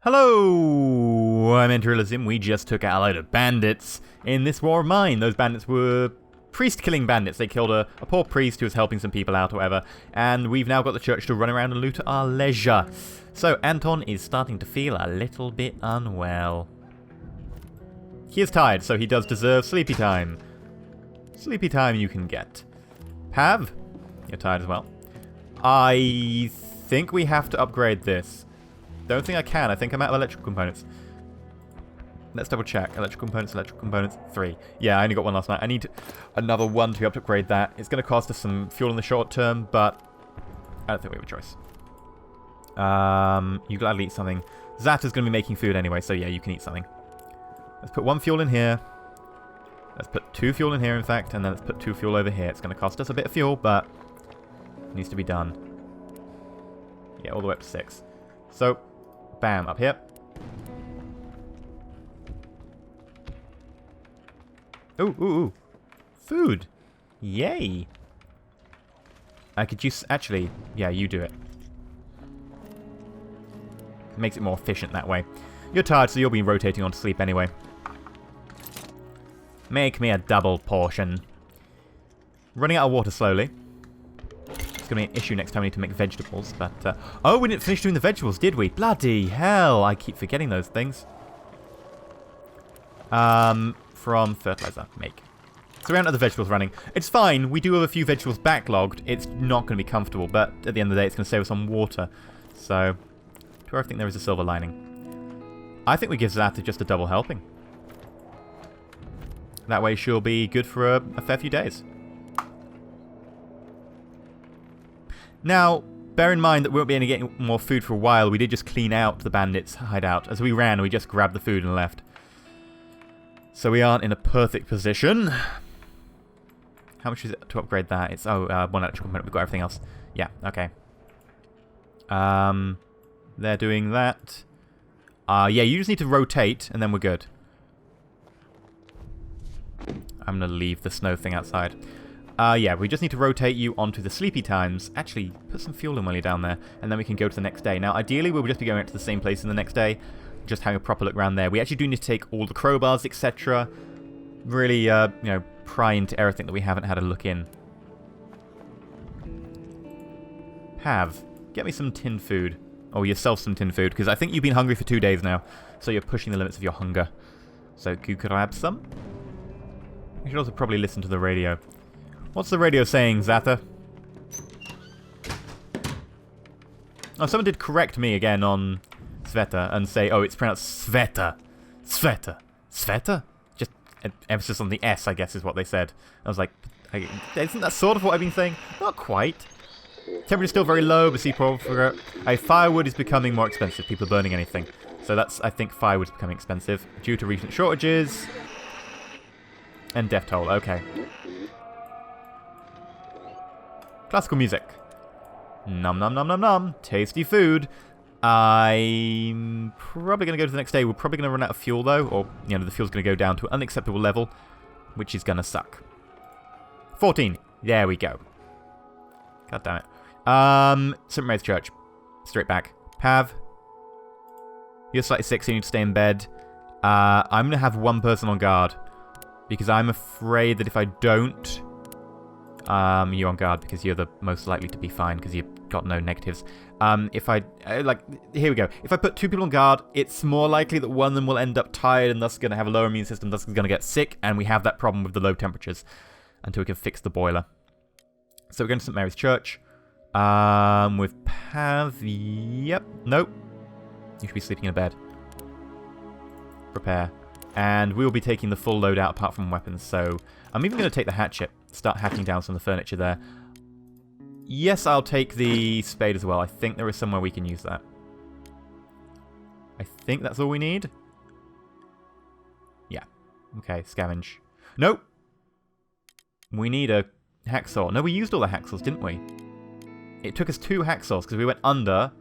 Hello, I'm EnterElysium. We just took out a load of bandits in this war of mine. Those bandits were priest-killing bandits. They killed a poor priest who was helping some people out or whatever, and we've now got the church to run around and loot at our leisure. So Anton is starting to feel a little bit unwell. He is tired, so he does deserve sleepy time. Sleepy time you can get. Pav, you're tired as well. I think we have to upgrade this. Don't think I can. I think I'm out of electrical components. Let's double check. Electrical components, 3. Yeah, I only got one last night. I need another one to be able to upgrade that. It's going to cost us some fuel in the short term, but I don't think we have a choice. You gladly eat something. Zata's going to be making food anyway, so yeah, you can eat something. Let's put 1 fuel in here. Let's put 2 fuel in here, in fact, and then let's put 2 fuel over here. It's going to cost us a bit of fuel, but it needs to be done. Yeah, all the way up to 6. So, bam, up here. Ooh. Food. Yay. I could use... Actually, yeah, you do it. It makes it more efficient that way. You're tired, so you'll be rotating on to sleep anyway. Make me a double portion. Running out of water slowly. It's going to be an issue next time we need to make vegetables, but... oh, we didn't finish doing the vegetables, did we? Bloody hell, I keep forgetting those things. From fertilizer, make. So we're out of the vegetables running. It's fine, we do have a few vegetables backlogged. It's not going to be comfortable, but at the end of the day, it's going to save us on water. So, do I think there is a silver lining? I think we give Zata just a double helping. That way she'll be good for a fair few days. Now, bear in mind that we won't be able to get more food for a while. We did just clean out the bandits' hideout. As we ran, we just grabbed the food and left. So we aren't in a perfect position. How much is it to upgrade that? It's, 1 electrical component. We've got everything else. Yeah, okay. They're doing that. Yeah, you just need to rotate, and then we're good. I'm going to leave the snow thing outside. Yeah, we just need to rotate you onto the sleepy times. Actually, put some fuel in while you're down there, and then we can go to the next day. Now, ideally, we'll just be going out to the same place in the next day, just having a proper look around there. We actually do need to take all the crowbars, etc. Really, you know, pry into everything that we haven't had a look in. Pav, get me some tin food. Or yourself some tin food, because I think you've been hungry for 2 days now, so you're pushing the limits of your hunger. So, you could grab some. You should also probably listen to the radio. What's the radio saying, Zata? Oh, someone did correct me again on Sveta and say, oh, it's pronounced Sveta. Sveta. Sveta? Just an emphasis on the S, I guess, is what they said. I was like, isn't that sort of what I've been saying? Not quite. Temperature's still very low, but see, firewood is becoming more expensive. People are burning anything. So that's, I think, firewood's becoming expensive due to recent shortages. And death toll, okay. Classical music. Nom nom nom nom nom. Tasty food. I'm probably going to go to the next day. We're probably going to run out of fuel, though. Or, you know, the fuel's going to go down to an unacceptable level, which is going to suck. 14. There we go. God damn it. St. Mary's Church. Straight back. Pav. You're slightly sick, so you need to stay in bed. I'm going to have 1 person on guard. Because I'm afraid that if I don't... you're on guard because you're the most likely to be fine because you've got no negatives. If I... here we go. If I put 2 people on guard, it's more likely that one of them will end up tired and thus going to have a lower immune system, thus going to get sick, and we have that problem with the low temperatures until we can fix the boiler. So we're going to St. Mary's Church. With Pav... Yep. Nope. You should be sleeping in a bed. Prepare. And we will be taking the full load out apart from weapons, so... I'm even going to take the hatchet. Start hacking down some of the furniture there. Yes, I'll take the spade as well. I think there is somewhere we can use that. I think that's all we need. Yeah. Okay, scavenge. Nope. We need a hacksaw. No, we used all the hacksaws, didn't we? It took us 2 hacksaws because we went under,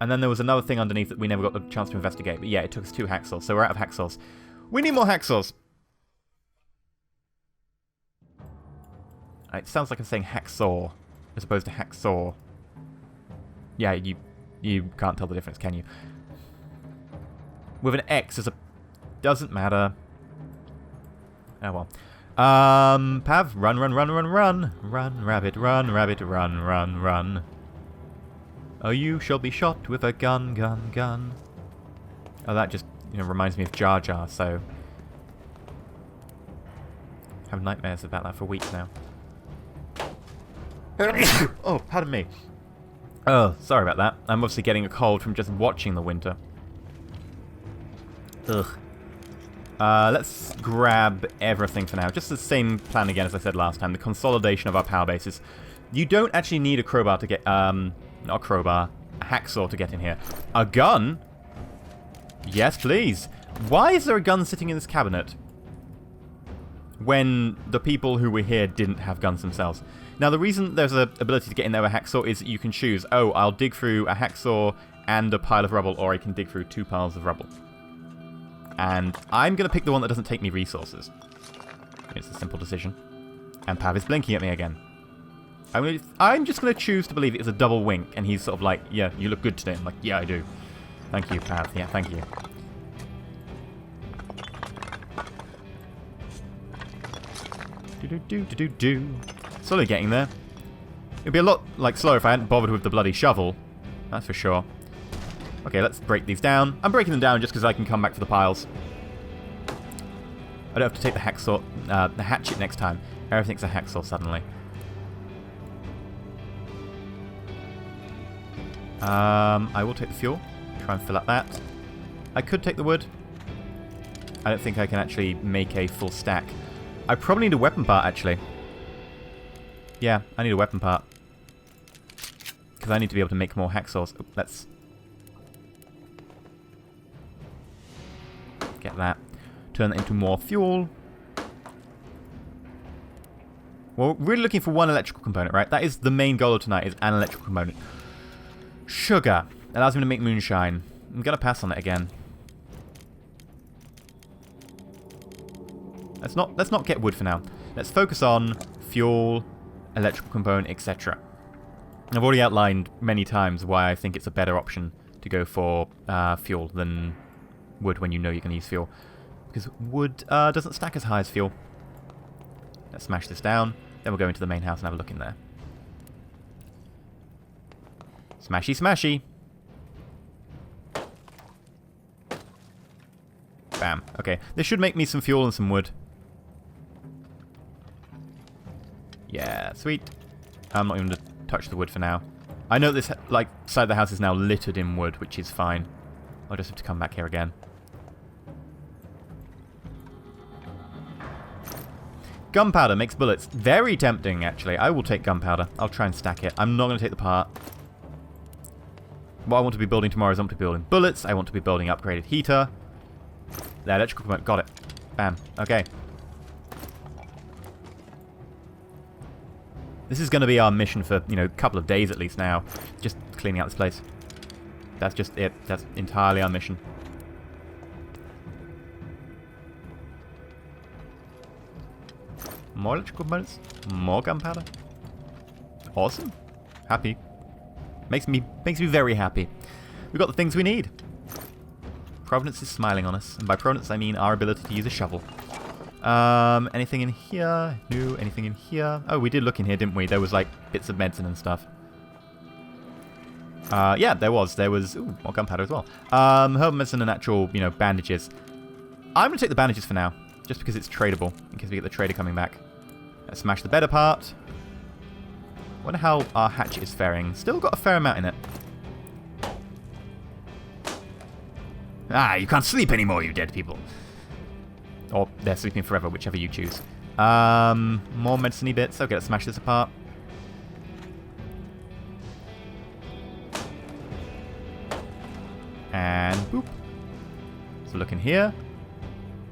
and then there was another thing underneath that we never got the chance to investigate. But yeah, it took us 2 hacksaws, so we're out of hacksaws. We need more hacksaws. It sounds like I'm saying hacksaw as opposed to hacksaw. Yeah, you can't tell the difference, can you? with an X as a... Doesn't matter. Oh well. Pav, run, run, run, run, run. Run, rabbit, run, run, run. Oh, you shall be shot with a gun, gun, gun. Oh, that just, reminds me of Jar Jar, so... I have nightmares about that for weeks now. Oh, pardon me. Oh, sorry about that. I'm obviously getting a cold from just watching the winter. Ugh. Let's grab everything for now. Just the same plan again as I said last time. The consolidation of our power bases. You don't actually need a crowbar to get... not a crowbar. A hacksaw to get in here. A gun? Yes, please. Why is there a gun sitting in this cabinet? When the people who were here didn't have guns themselves. Now, the reason there's an ability to get in there with a hacksaw is that you can choose, oh, I'll dig through a hacksaw and a pile of rubble, or I can dig through 2 piles of rubble. And I'm going to pick the one that doesn't take me resources. It's a simple decision. And Pav is blinking at me again. I'm just going to choose to believe it's a double wink, and he's sort of like, yeah, you look good today. I'm like, yeah, I do. Thank you, Pav. Yeah, thank you. Do-do-do-do-do-do. Slowly getting there. It'd be a lot, slower if I hadn't bothered with the bloody shovel. That's for sure. Okay, let's break these down. I'm breaking them down just because I can come back for the piles. I don't have to take the hacksaw, the hatchet next time. Everything's a hacksaw suddenly. I will take the fuel. Try and fill up that. I could take the wood. I don't think I can actually make a full stack. I probably need a weapon part, actually. Yeah, I need a weapon part. Because I need to be able to make more hacksaws. Oh, let's... get that. Turn that into more fuel. Well, we're really looking for one electrical component, right? That is the main goal of tonight, is an electrical component. Sugar. Allows me to make moonshine. I'm going to pass on it again. Let's not get wood for now. Let's focus on fuel, electrical component, etc. I've already outlined many times why I think it's a better option to go for fuel than wood when you know you're going to use fuel. Because wood doesn't stack as high as fuel. Let's smash this down. Then we'll go into the main house and have a look in there. Smashy, smashy. Bam. Okay. This should make me some fuel and some wood. Yeah, sweet. I'm not even going to touch the wood for now. I know this side of the house is now littered in wood, which is fine. I'll just have to come back here again. Gunpowder makes bullets. Very tempting, actually. I will take gunpowder. I'll try and stack it. I'm not going to take the part. What I want to be building tomorrow is I want to be building bullets. I want to be building upgraded heater. The electrical component. Got it. Bam. Okay. This is going to be our mission for, a couple of days at least now. Just cleaning out this place. That's just it. That's entirely our mission. More electrical components. More gunpowder. Awesome. Happy. Makes me very happy. We've got the things we need. Providence is smiling on us. And by Providence, I mean our ability to use a shovel. Anything in here? No. Anything in here? Oh, we did look in here, didn't we? There was, bits of medicine and stuff. Yeah, there was. Ooh, more gunpowder as well. Herb medicine and actual, bandages. I'm going to take the bandages for now. Just because it's tradable. In case we get the trader coming back. Let's smash the bed apart. Wonder how our hatchet is faring. Still got a fair amount in it. Ah, you can't sleep anymore, you dead people. Or they're sleeping forever, whichever you choose. More medicine-y bits. Okay, let's smash this apart. And boop. So look in here.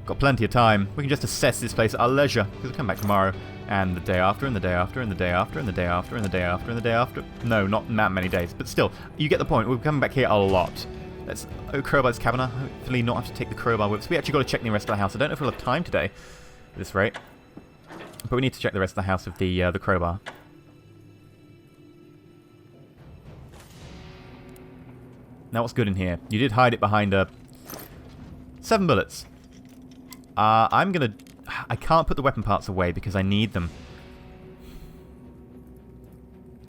Got plenty of time. We can just assess this place at our leisure. Because we'll come back tomorrow. And the day after, and the day after, and the day after, and the day after, and the day after, and the day after. No, not that many days. But still, you get the point. We're coming back here a lot. Let's... Oh, crowbar's cabin. Hopefully not have to take the crowbar with us. We actually got to check the rest of the house. I don't know if we'll have time today at this rate. But we need to check the rest of the house with the crowbar. Now, what's good in here? You did hide it behind a 7 bullets. I'm gonna... I can't put the weapon parts away because I need them.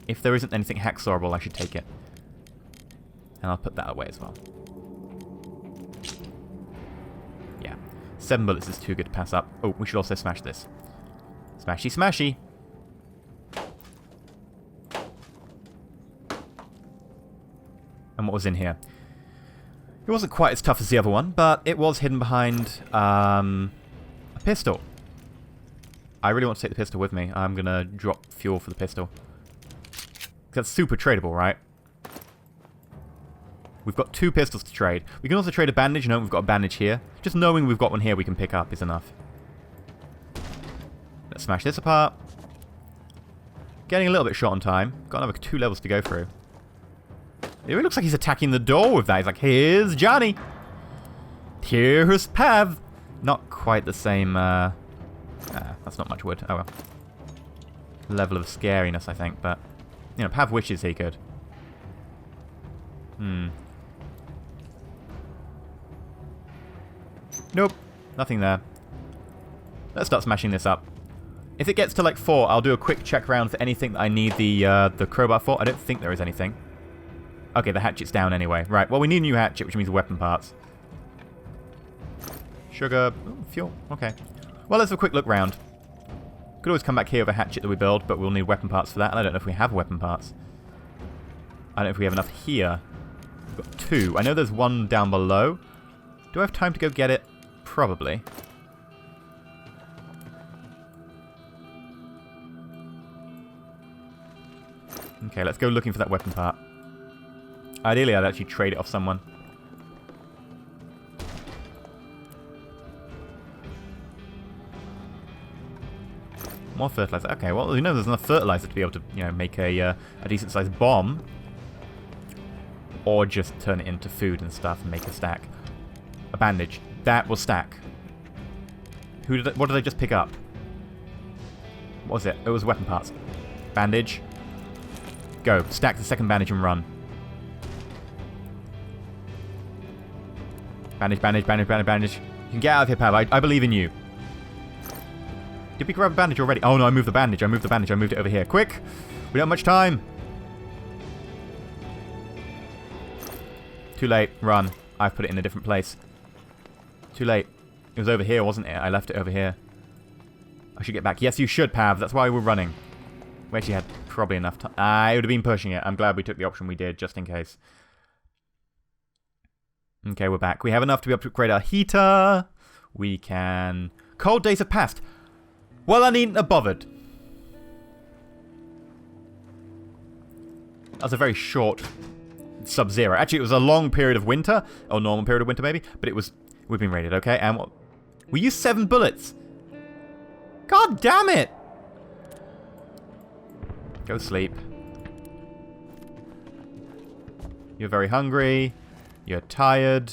If there isn't anything hacksawyable, I should take it. And I'll put that away as well. Yeah. 7 bullets is too good to pass up. Oh, we should also smash this. Smashy, smashy. And what was in here? It wasn't quite as tough as the other one, but it was hidden behind a pistol. I really want to take the pistol with me. I'm going to drop fuel for the pistol. That's super tradable, right? We've got 2 pistols to trade. We can also trade a bandage. No, we've got a bandage here. Just knowing we've got one here we can pick up is enough. Let's smash this apart. Getting a little bit short on time. Got another 2 levels to go through. It looks like he's attacking the door with that. He's like, here's Johnny. Here's Pav. Not quite the same, that's not much wood. Oh well. Level of scariness, I think, but... You know, Pav wishes he could. Nope. Nothing there. Let's start smashing this up. If it gets to like 4, I'll do a quick check round for anything that I need the crowbar for. I don't think there is anything. Okay, the hatchet's down anyway. Right, well we need a new hatchet, which means weapon parts. Sugar. Ooh, fuel. Okay. Well, let's have a quick look round. Could always come back here with a hatchet that we build, but we'll need weapon parts for that, and I don't know if we have weapon parts. I don't know if we have enough here. We've got 2. I know there's 1 down below. Do I have time to go get it? Probably. Okay, let's go looking for that weapon part. Ideally, I'd actually trade it off someone. More fertilizer. Okay, well, you know there's enough fertilizer to be able to, you know, make a decent-sized bomb. Or just turn it into food and stuff and make a stack. A bandage. That will stack. What did I just pick up? What was it? It was weapon parts. Bandage. Go. Stack the second bandage and run. Bandage, bandage, bandage, bandage, bandage. You can get out of here, Pav. I believe in you. Did we grab a bandage already? Oh no, I moved the bandage. I moved the bandage. I moved it over here. Quick! We don't have much time. Too late. Run. I've put it in a different place. Too late. It was over here, wasn't it? I left it over here. I should get back. Yes, you should, Pav. That's why we're running. We actually had probably enough time. I would have been pushing it. I'm glad we took the option we did, just in case. Okay, we're back. We have enough to be able to upgrade our heater. We can... Cold days have passed. Well, I needn't have bothered. That was a very short sub-zero. Actually, it was a long period of winter. Or normal period of winter, maybe. But it was... We've been raided, okay? And what... We used 7 bullets. God damn it! Go sleep. You're very hungry. You're tired.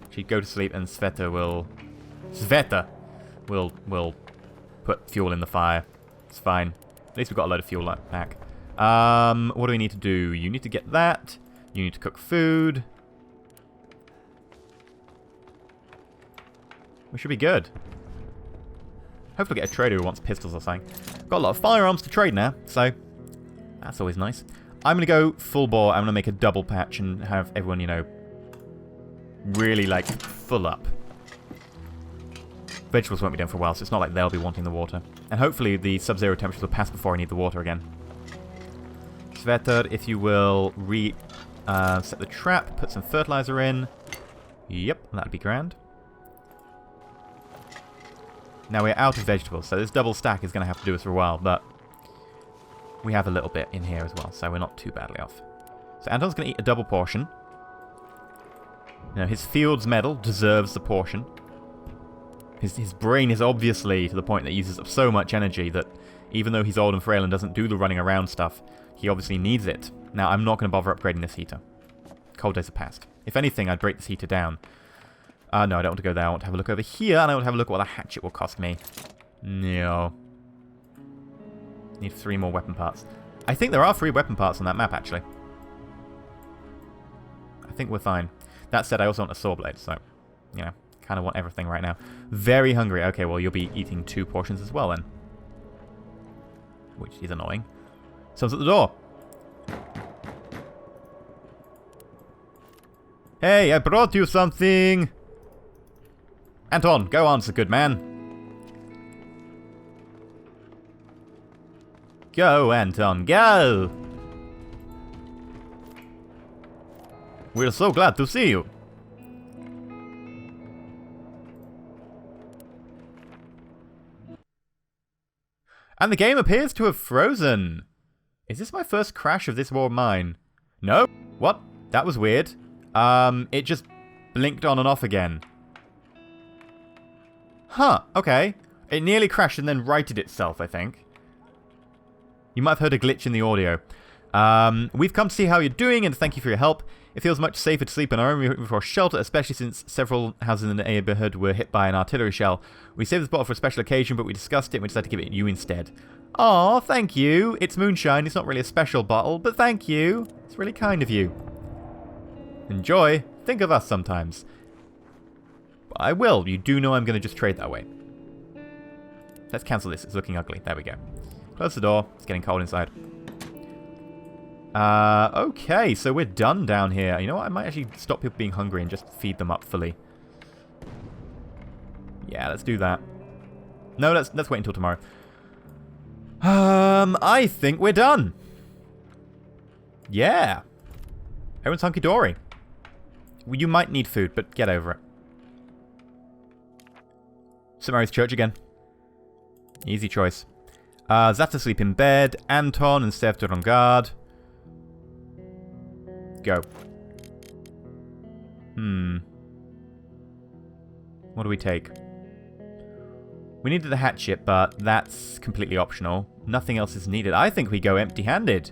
She'd go to sleep and Sveta will put fuel in the fire. It's fine. At least we've got a load of fuel back. What do we need to do? You need to get that. You need to cook food. We should be good. Hopefully get a trader who wants pistols or something. Got a lot of firearms to trade now, so that's always nice. I'm going to go full bore. I'm going to make a double patch and have everyone, you know, really, like, full up. Vegetables won't be done for a while, so it's not like they'll be wanting the water. And hopefully the sub-zero temperatures will pass before I need the water again. Svetter, if you will, set the trap, put some fertilizer in. Yep, that'd be grand. Now we're out of vegetables, so this double stack is going to have to do us for a while, but we have a little bit in here as well, so we're not too badly off. So Anton's going to eat a double portion. Now, his field's medal deserves the portion. His brain is obviously to the point that he uses up so much energy that even though he's old and frail and doesn't do the running around stuff, he obviously needs it. Now, I'm not going to bother upgrading this heater. Cold days are past. If anything, I'd break this heater down. No, I don't want to go there. I want to have a look over here, and I want to have a look at what the hatchet will cost me. No. Need 3 more weapon parts. I think there are 3 weapon parts on that map, actually. I think we're fine. That said, I also want a saw blade, so, you know, kind of want everything right now. Very hungry. Okay, well, you'll be eating 2 portions as well, then. Which is annoying. Someone's at the door. Hey, I brought you something. Anton, go answer, good man. Go, Anton, go. We're so glad to see you. And the game appears to have frozen. Is this my first crash of this war of mine? No? What? That was weird. It just blinked on and off again. Huh, okay. It nearly crashed and then righted itself, I think. You might have heard a glitch in the audio. We've come to see how you're doing and thank you for your help. It feels much safer to sleep in our own room before shelter, especially since several houses in the neighborhood were hit by an artillery shell. We saved this bottle for a special occasion, but we discussed it and we decided to give it you instead. Aw, thank you. It's moonshine. It's not really a special bottle, but thank you. It's really kind of you. Enjoy. Think of us sometimes. I will. You do know I'm going to just trade that way. Let's cancel this. It's looking ugly. There we go. Close the door. It's getting cold inside. Okay, so we're done down here. You know what? I might actually stop people being hungry and just feed them up fully. Yeah, let's do that. No, let's wait until tomorrow. I think we're done. Yeah. Everyone's hunky-dory. Well, you might need food, but get over it. St. Mary's Church again. Easy choice. Zaf sleep in bed. Anton and Stev on guard. Go. What do we take? We needed the hatchet, but that's completely optional. Nothing else is needed. I think we go empty-handed.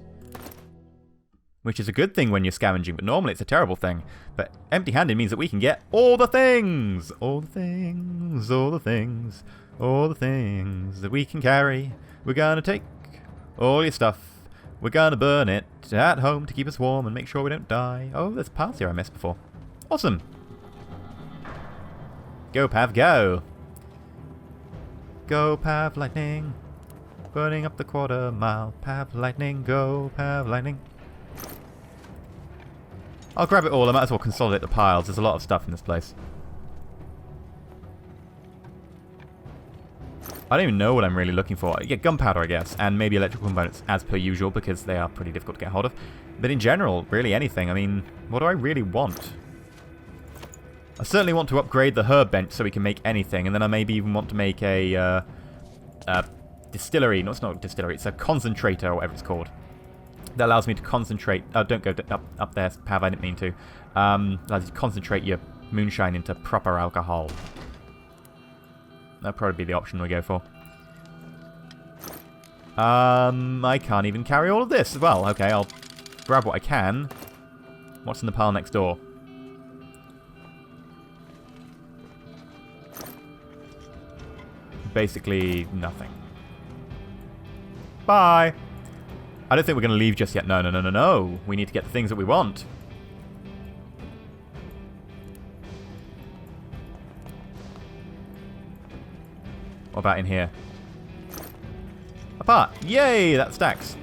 Which is a good thing when you're scavenging, but normally it's a terrible thing. But empty-handed means that we can get all the things! All the things, all the things, all the things that we can carry. We're gonna take all your stuff. We're gonna burn it at home to keep us warm and make sure we don't die. Oh, there's paths here I missed before. Awesome! Go, Pav, go! Go, Pav, lightning! Burning up the quarter mile. Pav, lightning, go, Pav, lightning. I'll grab it all. I might as well consolidate the piles. There's a lot of stuff in this place. I don't even know what I'm really looking for. Yeah, gunpowder, I guess, and maybe electrical components, as per usual, because they are pretty difficult to get hold of. But in general, really anything. I mean, what do I really want? I certainly want to upgrade the herb bench so we can make anything, and then I maybe even want to make a distillery. No, it's not a distillery. It's a concentrator, or whatever it's called. That allows me to concentrate... Oh, don't go up there, Pav, I didn't mean to. Allows you to concentrate your moonshine into proper alcohol. That'll probably be the option we go for. I can't even carry all of this. Well, okay, I'll grab what I can. What's in the pile next door? Basically, nothing. Bye! I don't think we're going to leave just yet. No, no, no, no, no. We need to get the things that we want. What about in here? Apart. Yay, that stacks.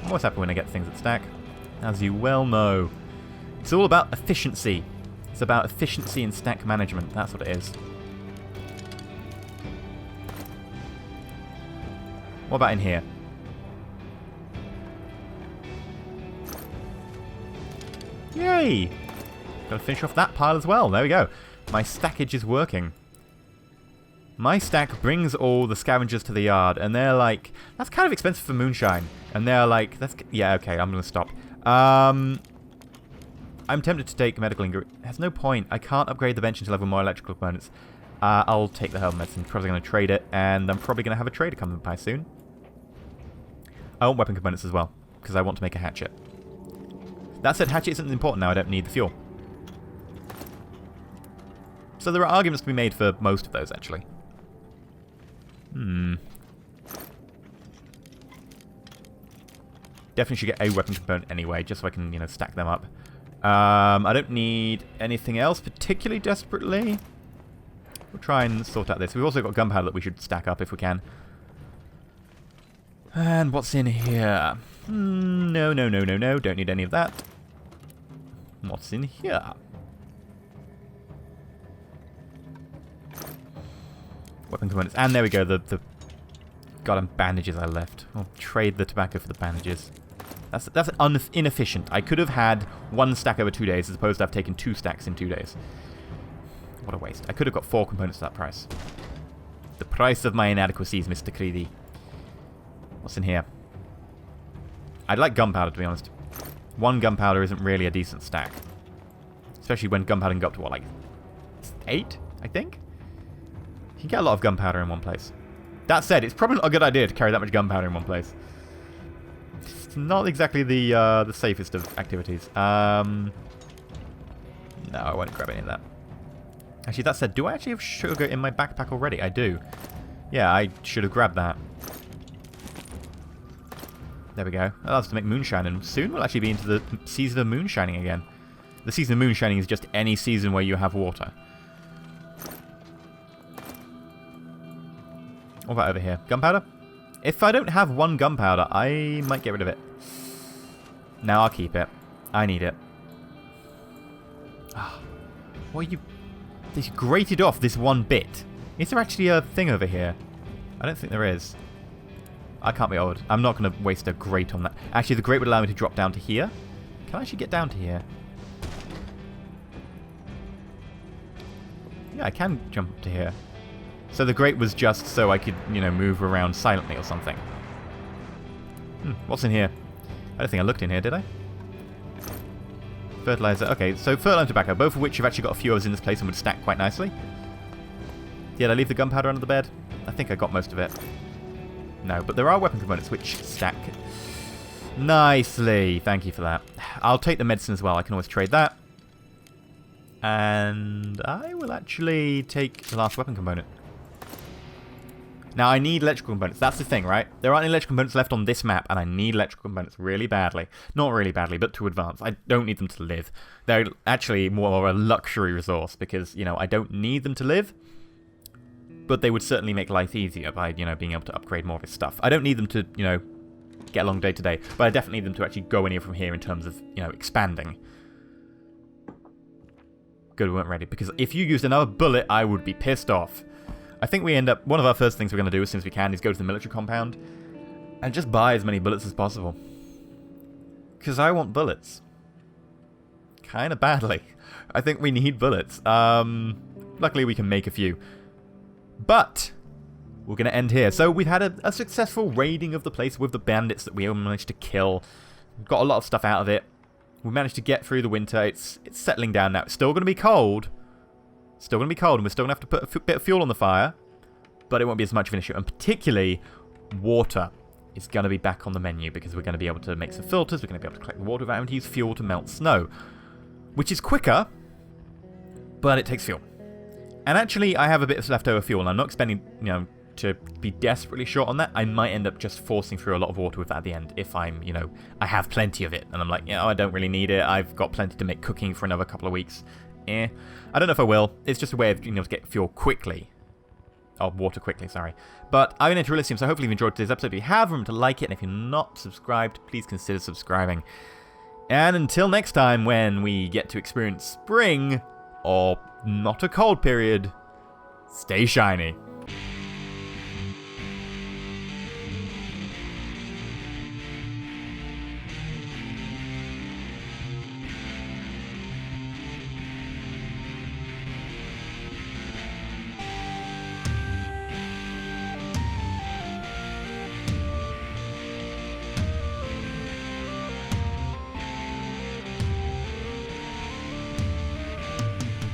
I'm always happy when I get things that stack. As you well know. It's all about efficiency. It's about efficiency and stack management. That's what it is. What about in here? Yay! Gotta finish off that pile as well. There we go. My stackage is working. My stack brings all the scavengers to the yard, and they're like, that's kind of expensive for moonshine. And they're like, that's, yeah, okay, I'm gonna stop. I'm tempted to take medical ingredients. There's no point. I can't upgrade the bench into level more electrical components. I'll take the herb medicine. Probably gonna trade it, and I'm probably gonna have a trader come by soon. I want weapon components as well, because I want to make a hatchet. That said, hatchet isn't important now. I don't need the fuel. So there are arguments to be made for most of those, actually. Definitely should get a weapon component anyway, just so I can, you know, stack them up. I don't need anything else particularly desperately. We'll try and sort out this. We've also got gunpowder that we should stack up if we can. And what's in here? No. Don't need any of that. What's in here? Weapon components. And there we go. The goddamn bandages I left. I'll trade the tobacco for the bandages. That's inefficient. I could have had 1 stack over 2 days as opposed to I've taken 2 stacks in 2 days. What a waste. I could have got 4 components at that price. The price of my inadequacies, Mr. Creedy. What's in here? I'd like gunpowder, to be honest. 1 gunpowder isn't really a decent stack. Especially when gunpowder can go up to, what, like 8, I think? You can get a lot of gunpowder in one place. That said, it's probably not a good idea to carry that much gunpowder in one place. It's not exactly the safest of activities. No, I won't grab any of that. Actually, that said, do I actually have sugar in my backpack already? I do. Yeah, I should have grabbed that. There we go. Allows us to make moonshine, and soon we'll actually be into the season of moonshining again. The season of moonshining is just any season where you have water. What about over here? Gunpowder? If I don't have 1 gunpowder, I might get rid of it. No, I'll keep it. I need it. What are you... They grated off this 1 bit. Is there actually a thing over here? I don't think there is. I can't be old. I'm not going to waste a grate on that. Actually, the grate would allow me to drop down to here. Can I actually get down to here? Yeah, I can jump up to here. So the grate was just so I could, you know, move around silently or something. What's in here? I don't think I looked in here, did I? Fertilizer. Okay, so fertilizer and tobacco, both of which have actually got a few others in this place and would stack quite nicely. Did I leave the gunpowder under the bed? I think I got most of it. No, but there are weapon components which stack nicely. Thank you for that. I'll take the medicine as well. I can always trade that. And I will actually take the last weapon component. Now, I need electrical components. That's the thing, right? There aren't any electrical components left on this map, and I need electrical components really badly. Not really badly, but to advance. I don't need them to live. They're actually more a luxury resource because, you know, I don't need them to live, but they would certainly make life easier by, you know, being able to upgrade more of his stuff. I don't need them to, you know, get along day to day, but I definitely need them to actually go anywhere from here in terms of, you know, expanding. Good, we weren't ready, because if you used another bullet, I would be pissed off. I think we end up... One of our first things we're going to do as soon as we can is go to the military compound and just buy as many bullets as possible. Because I want bullets. Kind of badly. I think we need bullets. Luckily, we can make a few. But we're going to end here. So we've had a successful raiding of the place with the bandits that we managed to kill. We've got a lot of stuff out of it. We managed to get through the winter. It's settling down now. It's still going to be cold. Still going to be cold, and we're still going to have to put a bit of fuel on the fire, but it won't be as much of an issue. And particularly, water is going to be back on the menu because we're going to be able to make some filters. We're going to be able to collect the water without having to use fuel to melt snow, which is quicker, but it takes fuel. And actually, I have a bit of leftover fuel, and I'm not expecting, you know, to be desperately short on that. I might end up just forcing through a lot of water with that at the end if I'm, you know, I have plenty of it, and I'm like, you know, I don't really need it. I've got plenty to make cooking for another couple of weeks. I don't know if I will. It's just a way of, you know, to get fuel quickly. Oh, water quickly, sorry. But I've been EnterElysium, so hopefully you've enjoyed today's episode. If you have, remember to like it, and if you're not subscribed, please consider subscribing. And until next time, when we get to experience spring, or not a cold period, stay shiny.